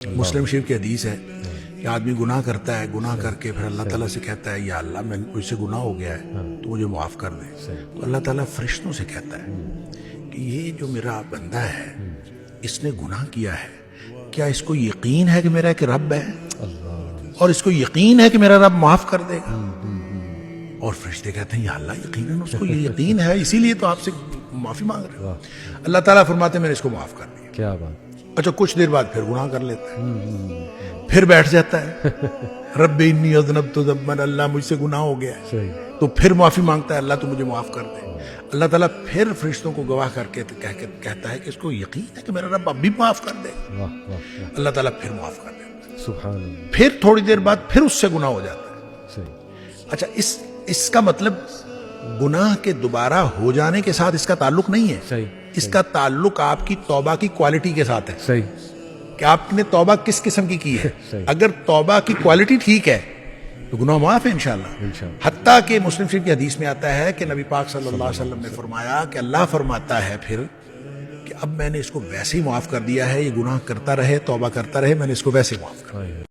مسلم شریف کی حدیث ہے کہ آدمی گناہ کرتا ہے، گناہ کر کے پھر اللہ تعالیٰ سے کہتا ہے یا اللہ میں مجھ سے گناہ ہو گیا ہے تو مجھے معاف کر دے. تو اللہ تعالیٰ فرشتوں سے کہتا ہے کہ یہ جو میرا بندہ ہے اس نے گناہ کیا ہے، کیا اس کو یقین ہے کہ میرا ایک رب ہے اور اس کو یقین ہے کہ میرا رب معاف کر دے گا؟ اور فرشتے کہتے ہیں یا اللہ یقیناً اس کو یہ یقین ہے، اسی لیے تو آپ سے معافی مانگ رہے ہیں. اللہ تعالیٰ فرماتے ہیں میں نے اس کو معاف کر دیا. کیا بات. اچھا کچھ دیر بعد پھر گناہ کر لیتا ہے، پھر بیٹھ جاتا ہے رب انی اذنبت ذنبا، اللہ مجھ سے گناہ ہو گیا ہے، تو پھر معافی مانگتا ہے اللہ تو مجھے معاف کر دے. اللہ تعالیٰ پھر فرشتوں کو گواہ کر کے کہتا ہے کہ اس کو یقین ہے کہ میرا رب اب بھی معاف کر دے. اللہ تعالیٰ پھر معاف کر دیتا ہے. سبحان اللہ. پھر تھوڑی دیر بعد پھر اس سے گناہ ہو جاتا ہے. صحیح. اچھا اس کا مطلب گناہ کے دوبارہ ہو جانے کے ساتھ اس کا تعلق نہیں ہے. صحیح. اس کا تعلق آپ کی توبہ کی کوالٹی کے ساتھ ہے. صحیح. کہ آپ نے توبہ کس قسم کی ہے. صحیح. اگر توبہ کی کوالٹی ٹھیک ہے تو گناہ معاف ہے انشاءاللہ. حتیٰ کہ مسلم شریف کی حدیث میں آتا ہے کہ نبی پاک صلی اللہ علیہ وسلم نے فرمایا کہ اللہ فرماتا ہے پھر کہ اب میں نے اس کو ویسے ہی معاف کر دیا ہے، یہ گناہ کرتا رہے، توبہ کرتا رہے، میں نے اس کو ویسے معاف کر دیا.